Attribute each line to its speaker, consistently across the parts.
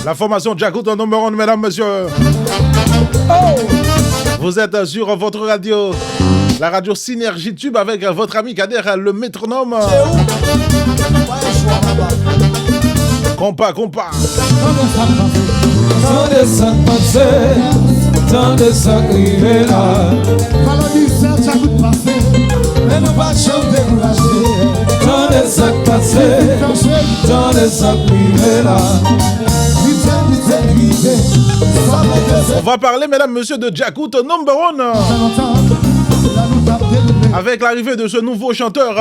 Speaker 1: La formation Jacout en numéro 1, mesdames, messieurs. Vous êtes sur votre radio, la radio Synergie Tube avec votre ami Kader, le métronome. Compas.
Speaker 2: Tant de sacré là. Mais nous pas chanter tant de sac passé, tant de sacré là.
Speaker 1: On va parler, mesdames, messieurs, de Jacout number 1 avec l'arrivée de ce nouveau chanteur.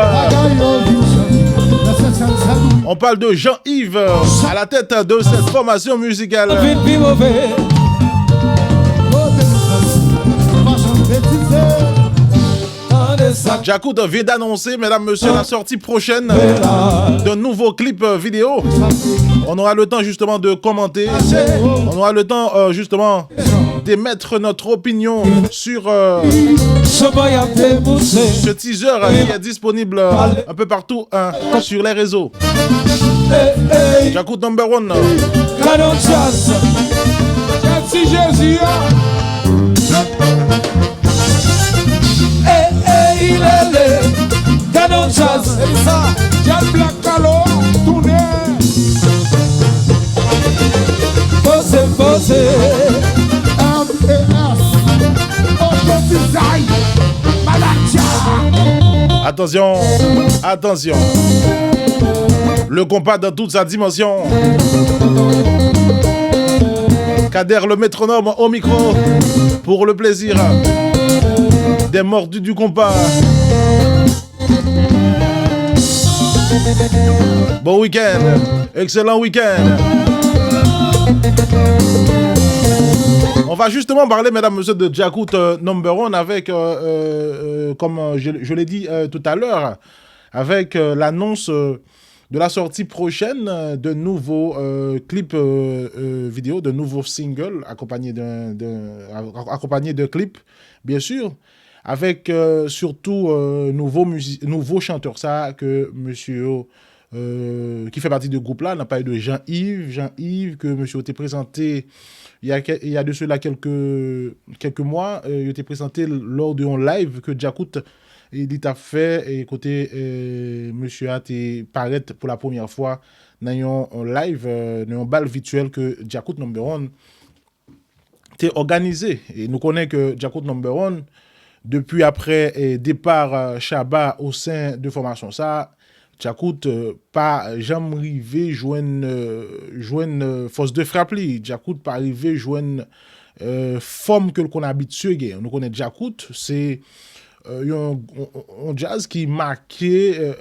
Speaker 1: On parle de Jean-Yves à la tête de cette formation musicale. Jacout vient d'annoncer, mesdames, messieurs, la sortie prochaine d'un nouveau clip vidéo. On aura le temps justement de commenter. On aura le temps justement d'émettre notre opinion sur ce teaser qui est disponible un peu partout sur les réseaux. Jacout number 1.
Speaker 2: Canon Jazz, Jazz Black Calo, tourné. Posé.
Speaker 1: Attention. Le compas dans toute sa dimension. Kader le métronome au micro pour le plaisir des mordus du compas. Bon week-end, excellent week-end. On va justement parler, mesdames, messieurs, de Jacout number 1 avec, comme je l'ai dit tout à l'heure, avec l'annonce de la sortie prochaine de nouveaux clips vidéo, de nouveaux singles accompagnés de clips, bien sûr. Avec surtout nouveau chanteur, ça que monsieur qui fait partie du groupe là, n'a pas eu de Jean-Yves que monsieur a présenté il y a de cela quelques mois, il a été présenté lors d'un live que Jacout il a fait et côté monsieur a été paraître pour la première fois dans un live, dans un bal virtuel que Jacout number 1 était organisé et nous connaissons que Jacout number 1 depuis après départ Chaba au sein de formation ça, Jacout pas jamais arrivé joindre force de frappe li. Jacout pas arrivé joindre forme que qu'on habitué gain. Nous connaît Jacout, c'est un jazz qui marquait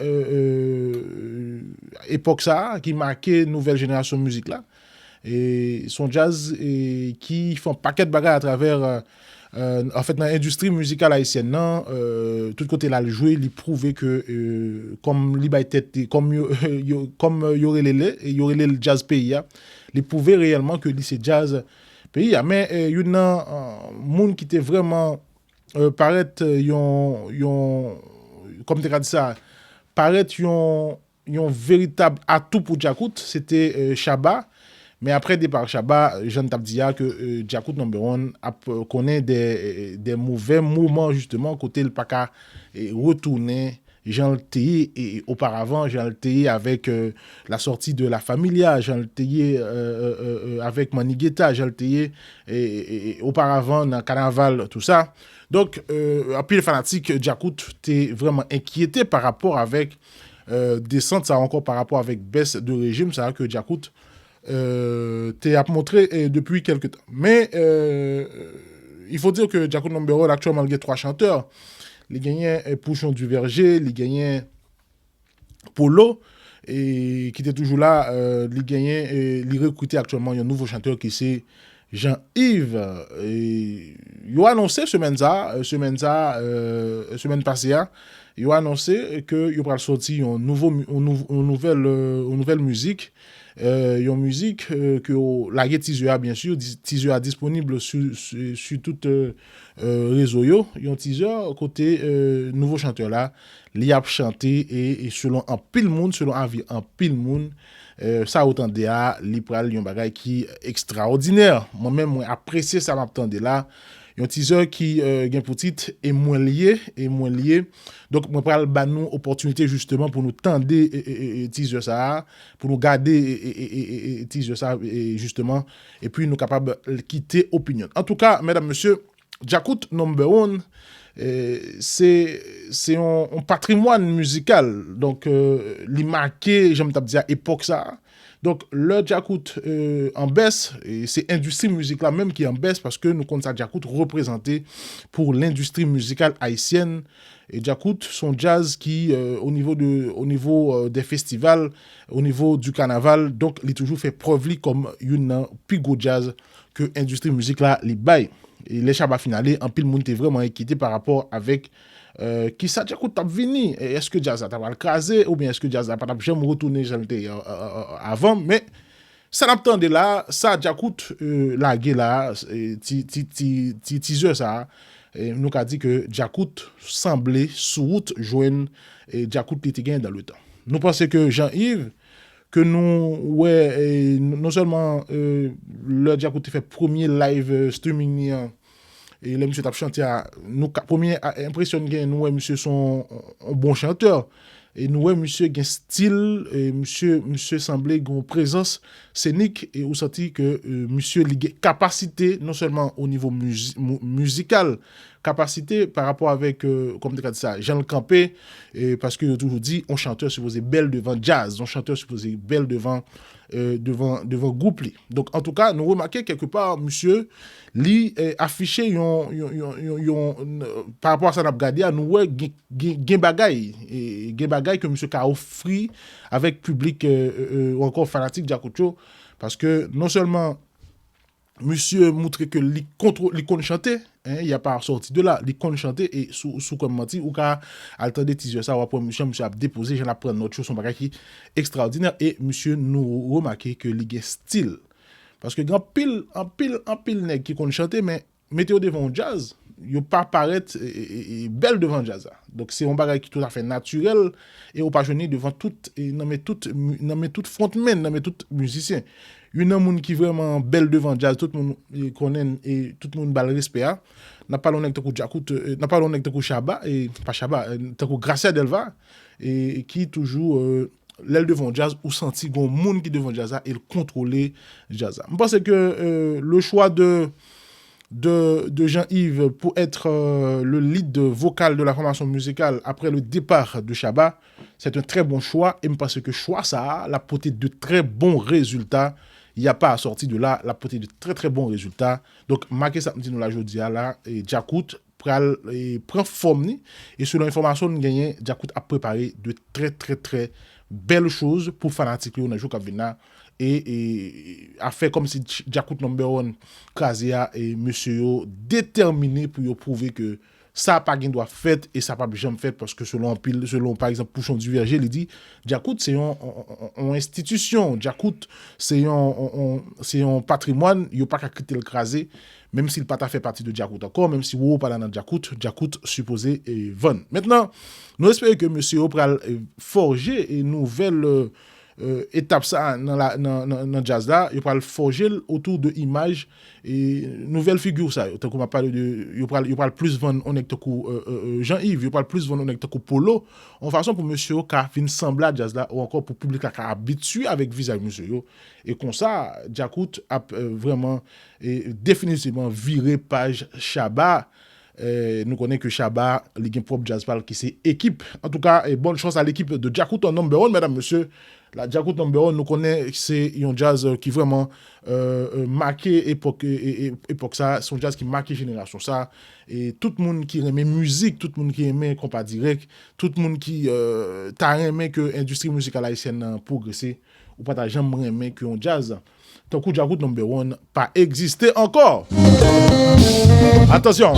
Speaker 1: époque ça, qui marquait nouvelle génération de musique là. Et son jazz qui font paquet de bagages à travers en fait dans l'industrie musicale haïtienne tout côté là le jouer il prouver que comme li bay tête comme y aurait le jazz pays il prouver réellement que c'est jazz pays mais il y a monde qui était vraiment paraître comme tu as dit ça paraître yon véritable atout pour Jacout c'était Chaba. Mais après départ Chaba, Jean Tabdia que Jacout number 1 connaît des mauvais mouvements justement côté le paka retourner Jean Lteye et auparavant Jean Lteye avec la sortie de La Familia, Jean Lteye avec Manigueta, Jean Lteye et auparavant dans Carnaval tout ça. Donc après les fanatiques Jacout t'es vraiment inquiété par rapport avec descente ça encore par rapport avec baisse de régime ça que Jacout t'es à montrer depuis quelques temps. Mais il faut dire que Jacout number 1 actuellement malgré 3 chanteurs, les gagnants Pouchon du Verger, les gagnants Polo et qui était toujours là, les gagnants les recruter actuellement il y a un nouveau chanteur qui c'est Jean-Yves et il a annoncé semaine passée ils ont annoncé que ils vont sortir une nouvelle musique. Une musique que la teaser bien sûr, teaser disponible sur tout réseau yo, un teaser côté nouveau chanteur là, li a chanté et selon un pile monde, selon avis un pile monde, ça autant de li pral yon bagay qui extraordinaire. Moi-même moi apprécié ça m'attendait là. Un teaser qui gen pour titre et moins lié. Donc moi pral ba nous opportunité justement pour nous tendre teaser ça, pour nous garder teaser ça justement et puis nous capable quitter opinion. En tout cas, mesdames messieurs, Djakout number one, c'est un patrimoine musical. Donc li marqué, j'aime t'a dire époque ça. Donc, le Djakout en baisse, et c'est l'industrie musicale même qui est en baisse parce que nous comptons ça Djakout représenté pour l'industrie musicale haïtienne. Et Djakout, son jazz qui, au niveau des festivals, au niveau du carnaval, donc, il a toujours fait preuve comme une plus gros jazz que l'industrie musicale li bail. Et les Chabas finalés, en pile monde était vraiment inquiété par rapport avec qui ça Djakout t'a venu, est-ce que jazz t'a mal crasé ou bien est-ce que jazz a pas jamais retourné avant, mais ça n'attendait là, ça Djakout lagué là, teaser ça, nous a dit que Djakout semblait sous route joindre Djakout était gagné dans le temps. Nous pensons que Jean-Yves que nous non seulement le Djakout fait premier live streaming et le monsieur t'a chanté à nous première impression que nous monsieur sont un bon chanteur et nous monsieur gain style et monsieur semblait une présence scénique et on senti que monsieur li capacité non seulement au niveau musical capacité par rapport avec comme tu as dit ça Jean Campé parce que toujours dit on chanteur supposé belle devant jazz, on chanteur supposé belle devant groupe li. Donc en tout cas nous remarquons quelque part monsieur li affiché par rapport à ça n'a regardé à nous gen bagay que monsieur ka offri avec public ou encore fanatique Djakout parce que non seulement monsieur montrer que li connaît chanter il y a pas sorti de là li connaît chanter et sous comme menti ou ka attendre teaser ça ou après monsieur a déposé j'en apprendre notre chose son bagage qui extraordinaire et monsieur nous remarquer que li gen style parce que grand pile nèg qui connaît chanter mais mettez devant jazz yo pas paraître belle devant jazz donc c'est un bagage qui tout à fait naturel et au pas jeune devant toute non mais toute frontman non mais tout musicien une monde qui vraiment belle devant jazz tout le monde connaît et tout le monde bal respect n'a pas l'honneur de Djakout n'a pas l'honneur de Chaba et pas Chaba de Gracia Delva et qui toujours l'aile devant jazz ou senti gon monde qui devant jazz et contrôler jazz. Je pense que le choix de Jean-Yves pour être le lead vocal de la formation musicale après le départ de Chaba, c'est un très bon choix et je pense que choix ça l'a porté de très bons résultats. Il n'y a pas à sortir de là, l'a porté de très très bons résultats. Donc marqué ça nous la jodi là et Djakout prend forme et selon l'information nous gagnons Djakout a préparé de très très très belles choses pour fanatiques on a joué Kavina et a fait comme si Djakout number one Kazia et monsieur déterminé pour prouver que ça pas gain doit fait et ça pas jamais fait parce que selon par exemple Pouchon du Verger il dit Djakout c'est une institution Djakout c'est un patrimoine il pas qu'à quitter le craser même s'il pas fait partie de Djakout encore même si ou pas dans Djakout supposé et von maintenant nous espérons que monsieur pral forger une nouvelle étape ça dans jazz là il va forger autour de images et nouvelle figure ça tant qu'on m'a parlé de il va plus vendre on est Jean-Yves il va plus vendre on est Polo en façon pour monsieur ka fin sembler jazz là ou encore pour public ka habitué avec visage monsieur et comme ça Djakout a vraiment et définitivement viré page Chaba. Nous connaissons que Chaba, l'équipe propre jazz pal qui c'est équipe. En tout cas, bonne chance à l'équipe de Djakout en number one, mesdames, messieurs. La Djakout number one, nous connaissons c'est un jazz qui vraiment marqué époque ça, son jazz qui marqué génération ça. Et tout le monde qui aimait musique, tout le monde qui aimait compas direct, tout le monde qui t'a aimé que l'industrie musicale haïtienne progresser ou pas t'a jamais aimé que un jazz. Tant que Djakout number one pas existé encore. Attention.